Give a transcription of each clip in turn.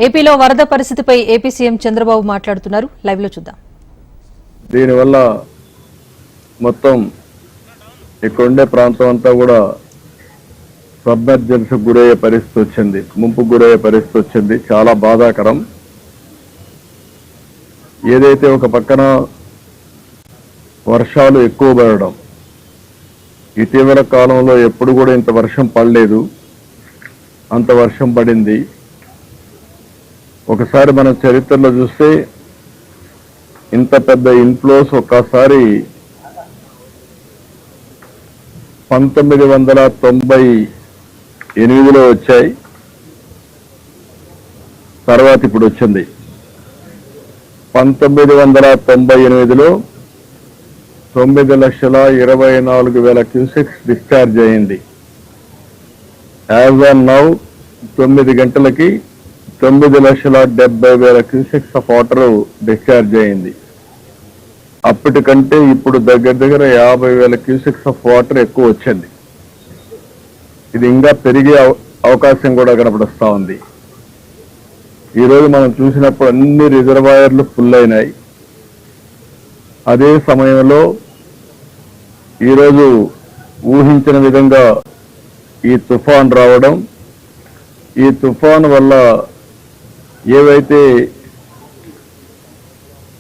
ఏపీలో వరద పరిస్థితిపై ఏపీ సీఎం చంద్రబాబు మాట్లాడుతున్నారు. లైవ్ లో చూద్దాం. దీనివల్ల మొత్తం ఇక్కడుండే ప్రాంతం అంతా కూడా సబ్మెర్జెన్స్ గురయ్యే పరిస్థితి వచ్చింది, ముంపు గురయ్యే పరిస్థితి వచ్చింది. చాలా బాధాకరం. ఏదైతే ఒక పక్కన వర్షాలు ఎక్కువ పడడం, ఇటీవల కాలంలో ఎప్పుడు కూడా ఇంత వర్షం పడలేదు, అంత వర్షం పడింది. ఒకసారి మన చరిత్రలో చూస్తే ఇంత పెద్ద ఇన్ఫ్లోస్ ఒక్కసారి 1998లో వచ్చాయి. తర్వాత ఇప్పుడు వచ్చింది. 1998లో 9,24,000 క్యూసెక్స్ డిశ్చార్జ్ అయింది. యాజ్ ఆన్ నౌ 9 గంటలకి 9,70,000 క్యూసెక్స్ ఆఫ్ వాటర్ డిశ్చార్జ్ అయింది. అప్పటికంటే ఇప్పుడు దగ్గర 50,000 క్యూసెక్స్ ఆఫ్ వాటర్ ఎక్కువ వచ్చింది. ఇది ఇంకా పెరిగే అవకాశం కూడా కనపడుస్తూ ఉంది. ఈరోజు మనం చూసినప్పుడు అన్ని రిజర్వాయర్లు ఫుల్ అయినాయి. అదే సమయంలో ఈరోజు ఊహించిన విధంగా ఈ తుఫాన్ రావడం, ఈ తుఫాన్ వల్ల ఏవైతే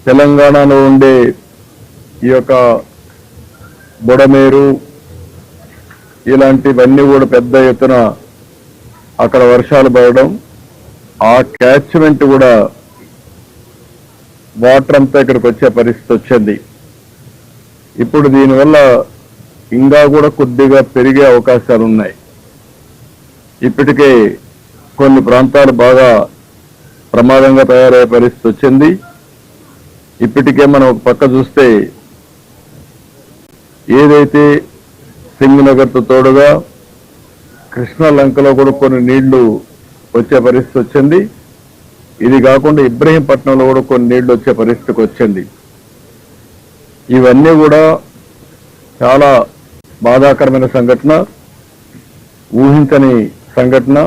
తెలంగాణలో ఉండే ఈ యొక్క బుడమేరు ఇలాంటివన్నీ కూడా పెద్ద ఎత్తున అక్కడ వర్షాలు పడడం, ఆ క్యాచ్మెంట్ కూడా వాటర్ అంతా ఇక్కడికి వచ్చే పరిస్థితి వచ్చింది. ఇప్పుడు దీనివల్ల ఇంకా కూడా కొద్దిగా పెరిగే అవకాశాలు ఉన్నాయి. ఇప్పటికే కొన్ని ప్రాంతాలు బాగా ప్రమాదంగా తయారయ్యే పరిస్థితి వచ్చింది. ఇప్పటికే మనం ఒక పక్క చూస్తే ఏదైతే సింగనగర్తో తోడుగా కృష్ణా లంకలో కూడా కొన్ని నీళ్లు వచ్చే పరిస్థితి వచ్చింది. ఇది కాకుండా ఇబ్రహీంపట్నంలో కూడా కొన్ని నీళ్లు వచ్చే పరిస్థితికి వచ్చింది. ఇవన్నీ కూడా చాలా బాధాకరమైన సంఘటన, ఊహించని సంఘటన.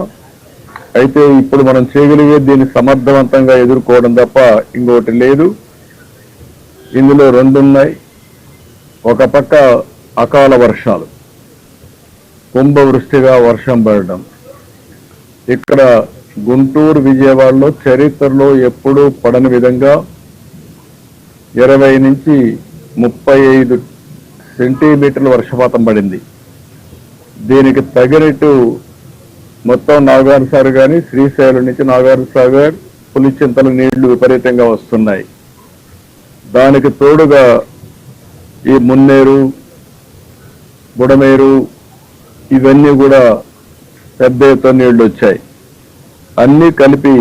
అయితే ఇప్పుడు మనం చేయగలిగేది దీన్ని సమర్థవంతంగా ఎదుర్కోవడం తప్ప ఇంకొకటి లేదు. ఇందులో రెండు ఉన్నాయి. ఒక పక్క అకాల వర్షాలు, కుంభవృష్టిగా వర్షం పడడం. ఇక్కడ గుంటూరు, విజయవాడలో చరిత్రలో ఎప్పుడూ పడని విధంగా 20 నుంచి 35 సెంటీమీటర్ల వర్షపాతం పడింది. దీనికి తగినట్టు మొత్తం నాగార్ సాగర్ కానీ శ్రీశైలం నుంచి నాగార్ సాగర్ పులిచింతల నీళ్లు విపరీతంగా వస్తున్నాయి. దానికి తోడుగా ఈ మున్నేరు, బుడమేరు ఇవన్నీ కూడా పెద్ద ఎత్తున నీళ్లు వచ్చాయి. అన్నీ కలిపి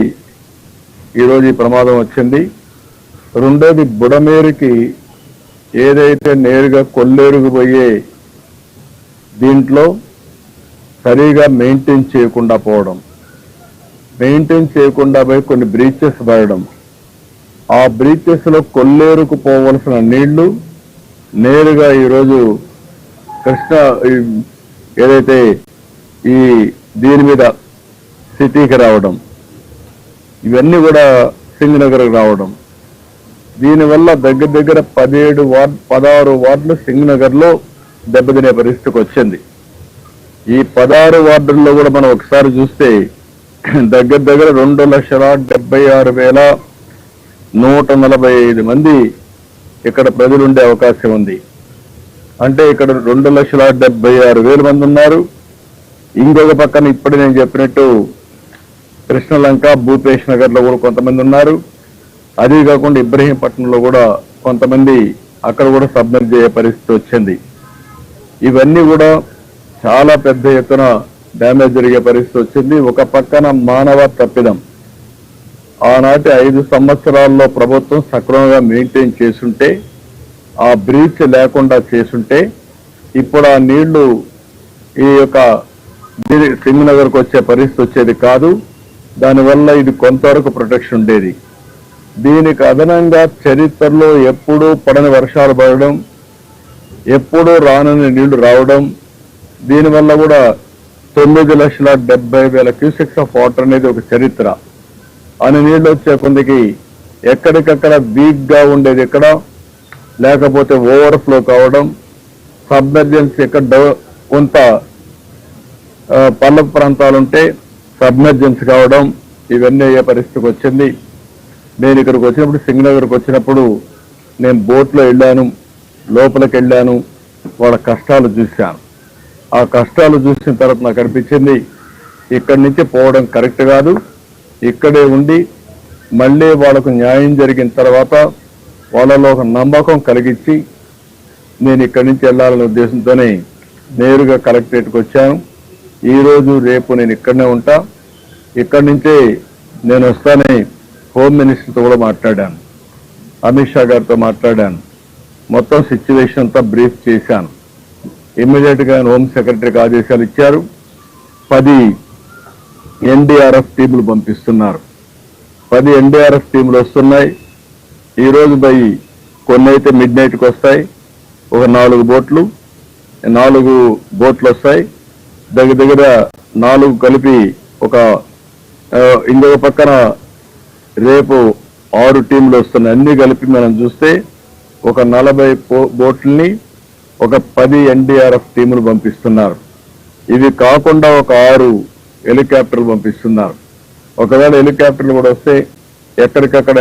ఈరోజు ఈ ప్రమాదం వచ్చింది. రెండోది బుడమేరుకి ఏదైతే నేరుగా కొల్లేరుకు పోయే దీంట్లో సరిగా మెయింటైన్ చేయకుండా పోవడం, మెయింటైన్ చేయకుండా పోయి కొన్ని బ్రీచెస్ పడడం, ఆ బ్రీచెస్ లో కొల్లేరుకు పోవలసిన నీళ్లు నేరుగా ఈరోజు కృష్ణా ఏదైతే ఈ దీని మీద సిటీకి రావడం, ఇవన్నీ కూడా సింగనగర్కి రావడం. దీనివల్ల దగ్గర 16 వార్డులు సింగనగర్లో దెబ్బతినే పరిస్థితికి వచ్చింది. ఈ 16 వార్డుల్లో కూడా మనం ఒకసారి చూస్తే దగ్గర 2,76,145 మంది ఇక్కడ ప్రజలు ఉండే అవకాశం ఉంది. అంటే ఇక్కడ 2,76,000 మంది ఉన్నారు. ఇంకొక పక్కన ఇప్పుడు నేను చెప్పినట్టు కృష్ణలంక, భూపేష్ నగర్ లో కూడా కొంతమంది ఉన్నారు. అదే కాకుండా ఇబ్రహీంపట్నంలో కూడా కొంతమంది అక్కడ కూడా సబ్మెర్జ్ అయ్యే పరిస్థితి వచ్చింది. ఇవన్నీ కూడా చాలా పెద్ద ఎత్తున డ్యామేజ్ జరిగే పరిస్థితి వచ్చింది. ఒక పక్కన మానవ తప్పిదం. ఆనాటి 5 సంవత్సరాల్లో ప్రభుత్వం సక్రమంగా మెయింటైన్ చేసుంటే, ఆ బ్రీచ్ లేకుండా చేసుంటే ఇప్పుడు ఆ నీళ్లు ఈ యొక్క సింగనగర్కు వచ్చే పరిస్థితి వచ్చేది కాదు. దానివల్ల ఇది కొంతవరకు ప్రొటెక్షన్ ఉండేది. దీనికి అదనంగా చరిత్రలో ఎప్పుడూ పడని వర్షాలు పడడం, ఎప్పుడూ రానని నీళ్లు రావడం, దీనివల్ల కూడా 9,70,000 క్యూసెక్స్ ఆఫ్ వాటర్ అనేది ఒక చరిత్ర. అని నీళ్లు వచ్చే కొందికి ఎక్కడికక్కడ వీక్ గా ఉండేది ఎక్కడ, లేకపోతే ఓవర్ఫ్లో కావడం, సబ్మెర్జెన్స్ ఎక్కడ కొంత పల్లపు ప్రాంతాలుంటే సబ్మెర్జెన్స్ కావడం, ఇవన్నీ అయ్యే పరిస్థితికి వచ్చింది. నేను ఇక్కడికి వచ్చినప్పుడు సింగనగర్కి వచ్చినప్పుడు నేను బోట్లో వెళ్ళాను, లోపలికి వెళ్ళాను, వాళ్ళ కష్టాలు చూశాను. ఆ కష్టాలు చూసిన తర్వాత నాకు అనిపించింది ఇక్కడి నుంచి పోవడం కరెక్ట్ కాదు, ఇక్కడే ఉండి మళ్ళీ వాళ్ళకు న్యాయం జరిగిన తర్వాత వాళ్ళలో ఒక నమ్మకం కలిగించి నేను ఇక్కడి నుంచి వెళ్ళాలనే ఉద్దేశంతోనే నేరుగా కలెక్టరేట్కి వచ్చాను. ఈరోజు రేపు నేను ఇక్కడనే ఉంటా. ఇక్కడి నుంచే నేను వస్తానే హోమ్ మినిస్టర్తో కూడా మాట్లాడాను, అమిత్ షా గారితో మాట్లాడాను, మొత్తం సిచ్యువేషన్ అంతా బ్రీఫ్ చేశాను. ఇమ్మీడియట్ గా హోమ్ సెక్రటరీకి ఆదేశాలు ఇచ్చారు. 10 ఎన్డీఆర్ఎఫ్ టీములు పంపిస్తున్నారు. 10 ఎన్డీఆర్ఎఫ్ టీములు వస్తున్నాయి. ఈరోజు కొన్ని అయితే మిడ్ నైట్కి వస్తాయి, ఒక 4 బోట్లు వస్తాయి. దగ్గర 4 కలిపి ఇంకొక పక్కన రేపు 6 టీంలు వస్తున్నాయి. అన్ని కలిపి మనం చూస్తే ఒక 40 బోట్లని, ఒక 10 ఎన్డీఆర్ఎఫ్ టీములు పంపిస్తున్నారు. ఇవి కాకుండా ఒక 6 హెలికాప్టర్లు పంపిస్తున్నారు. ఒకవేళ హెలికాప్టర్లు కూడా వస్తే ఎక్కడికక్కడ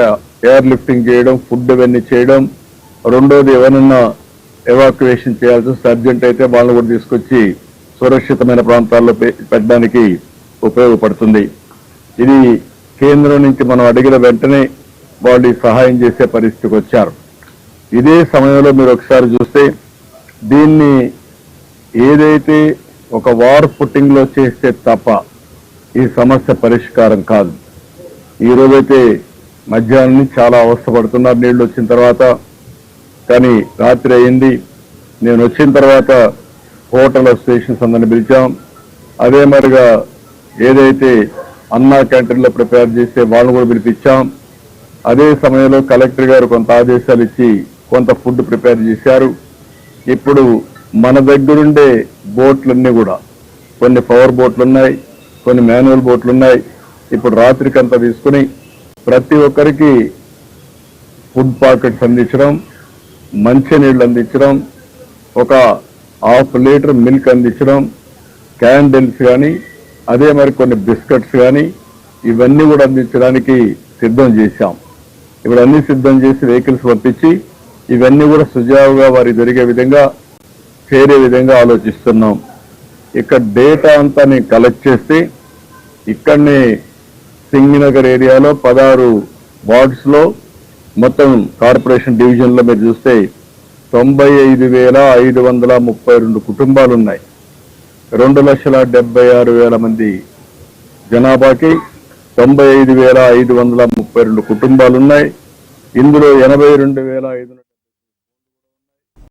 ఎయిర్ లిఫ్టింగ్ చేయడం, ఫుడ్ ఇవన్నీ చేయడం. రెండోది ఎవరన్నా ఎవాక్యువేషన్ చేయాల్సి అర్జెంట్ అయితే వాళ్ళని కూడా తీసుకొచ్చి సురక్షితమైన ప్రాంతాల్లో పెట్టడానికి ఉపయోగపడుతుంది. ఇది కేంద్రం నుంచి మనం అడిగిన వెంటనే వాళ్ళు సహాయం చేసే పరిస్థితికి వచ్చారు. ఇదే సమయంలో మీరు ఒకసారి చూస్తే దీన్ని ఏదైతే ఒక వార్ ఫుట్టింగ్ లో చేస్తే తప్ప ఈ సమస్య పరిష్కారం కాదు. ఈ రోజైతే మధ్యాహ్నం చాలా అవస్థపడుతున్నారు నీళ్లు వచ్చిన తర్వాత, కానీ రాత్రి అయింది. నేను వచ్చిన తర్వాత హోటల్ అసోసియేషన్స్ అందరిని పిలిచాం. అదే మరిగా ఏదైతే అన్నా క్యాంటీన్లో ప్రిపేర్ చేసే వాళ్ళని కూడా పిలిపించాం. అదే సమయంలో కలెక్టర్ గారు కొంత ఆదేశాలు ఇచ్చి కొంత ఫుడ్ ప్రిపేర్ చేశారు. ఇప్పుడు మన దగ్గరుండే బోట్లన్నీ కూడా కొన్ని పవర్ బోట్లు ఉన్నాయి, కొన్ని మాన్యువల్ బోట్లు ఉన్నాయి. ఇప్పుడు రాత్రికంతా తీసుకుని ప్రతి ఒక్కరికి ఫుడ్ పాకెట్స్ అందించడం, మంచినీళ్ళు అందించడం, ఒక 1/2 లీటర్ మిల్క్ అందించడం, క్యాండిల్స్ కానీ అదే మరి కొన్ని బిస్కెట్స్ కానీ ఇవన్నీ కూడా అందించడానికి సిద్ధం చేశాం. ఇప్పుడు అన్ని సిద్ధం చేసి వెహికల్స్ పంపించి ఇవన్నీ కూడా సుజావుగా వారి జరిగే విధంగా చేరే విధంగా ఆలోచిస్తున్నాం. ఇక్కడ డేటా అంతా నేను కలెక్ట్ చేస్తే ఇక్కడనే సింగినగర్ ఏరియాలో 16 వార్డ్స్ లో మొత్తం కార్పొరేషన్ డివిజన్ లో మీరు చూస్తే 95,532 కుటుంబాలు ఉన్నాయి. 2,76,000 మంది జనాభాకి 95,532 కుటుంబాలు ఉన్నాయి. ఇందులో 82,500